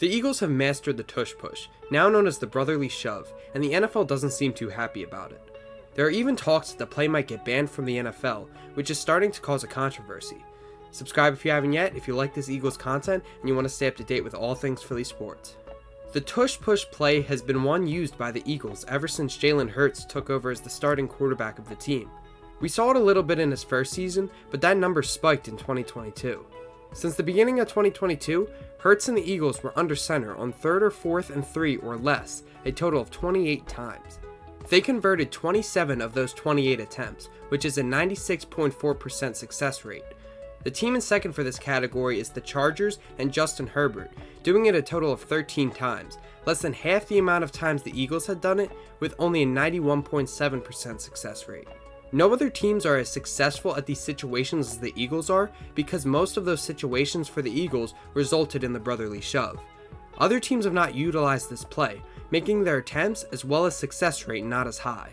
The Eagles have mastered the Tush Push, now known as the brotherly shove, and the NFL doesn't seem too happy about it. There are even talks that the play might get banned from the NFL, which is starting to cause a controversy. Subscribe if you haven't yet if you like this Eagles content and you want to stay up to date with all things Philly sports. The Tush Push play has been one used by the Eagles ever since Jalen Hurts took over as the starting quarterback of the team. We saw it a little bit in his first season, but that number spiked in 2022. Since the beginning of 2022, Hurts and the Eagles were under center on 3rd or 4th and 3 or less, a total of 28 times. They converted 27 of those 28 attempts, which is a 96.4% success rate. The team in second for this category is the Chargers and Justin Herbert, doing it a total of 13 times, less than half the amount of times the Eagles had done it, with only a 91.7% success rate. No other teams are as successful at these situations as the Eagles are because most of those situations for the Eagles resulted in the brotherly shove. Other teams have not utilized this play, making their attempts as well as success rate not as high.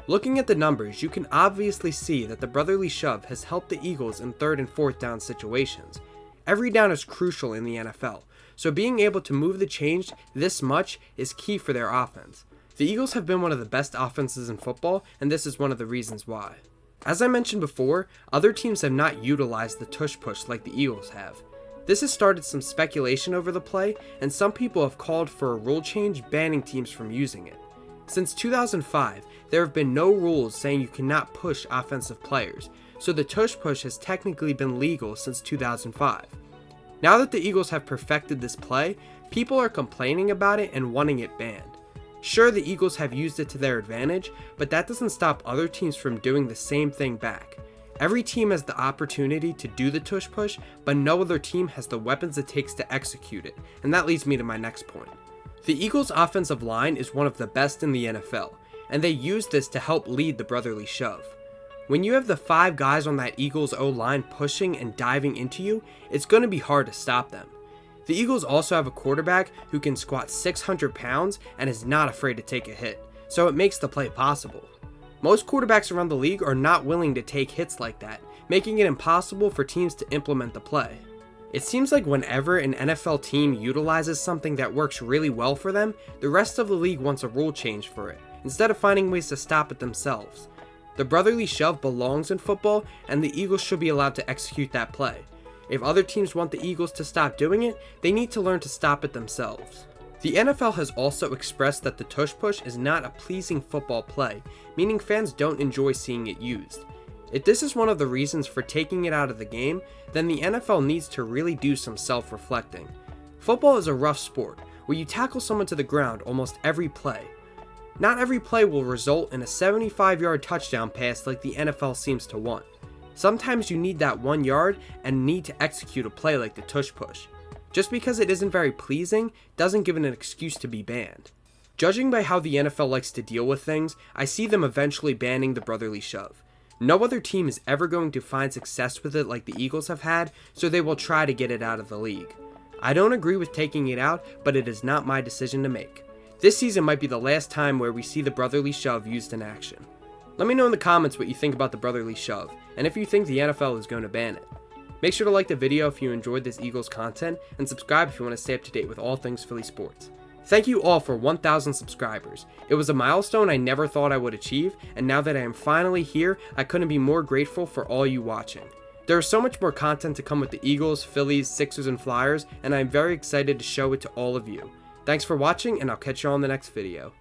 Looking at the numbers, you can obviously see that the brotherly shove has helped the Eagles in 3rd and 4th down situations. Every down is crucial in the NFL, so being able to move the chains this much is key for their offense. The Eagles have been one of the best offenses in football, and this is one of the reasons why. As I mentioned before, other teams have not utilized the Tush Push like the Eagles have. This has started some speculation over the play, and some people have called for a rule change banning teams from using it. Since 2005, there have been no rules saying you cannot push offensive players, so the Tush Push has technically been legal since 2005. Now that the Eagles have perfected this play, people are complaining about it and wanting it banned. Sure, the Eagles have used it to their advantage, but that doesn't stop other teams from doing the same thing back. Every team has the opportunity to do the Tush Push, but no other team has the weapons it takes to execute it, and that leads me to my next point. The Eagles' offensive line is one of the best in the NFL, and they use this to help lead the brotherly shove. When you have the 5 guys on that Eagles O-line pushing and diving into you, it's going to be hard to stop them. The Eagles also have a quarterback who can squat 600 pounds and is not afraid to take a hit, so it makes the play possible. Most quarterbacks around the league are not willing to take hits like that, making it impossible for teams to implement the play. It seems like whenever an NFL team utilizes something that works really well for them, the rest of the league wants a rule change for it, instead of finding ways to stop it themselves. The brotherly shove belongs in football, and the Eagles should be allowed to execute that play. If other teams want the Eagles to stop doing it, they need to learn to stop it themselves. The NFL has also expressed that the Tush Push is not a pleasing football play, meaning fans don't enjoy seeing it used. If this is one of the reasons for taking it out of the game, then the NFL needs to really do some self-reflecting. Football is a rough sport, where you tackle someone to the ground almost every play. Not every play will result in a 75-yard touchdown pass like the NFL seems to want. Sometimes you need that 1 yard and need to execute a play like the Tush Push. Just because it isn't very pleasing doesn't give it an excuse to be banned. Judging by how the NFL likes to deal with things, I see them eventually banning the brotherly shove. No other team is ever going to find success with it like the Eagles have had, so they will try to get it out of the league. I don't agree with taking it out, but it is not my decision to make. This season might be the last time where we see the brotherly shove used in action. Let me know in the comments what you think about the brotherly shove, and if you think the NFL is going to ban it. Make sure to like the video if you enjoyed this Eagles content, and subscribe if you want to stay up to date with all things Philly sports. Thank you all for 1,000 subscribers. It was a milestone I never thought I would achieve, and now that I am finally here, I couldn't be more grateful for all you watching. There is so much more content to come with the Eagles, Phillies, Sixers, and Flyers, and I am very excited to show it to all of you. Thanks for watching, and I'll catch you all in the next video.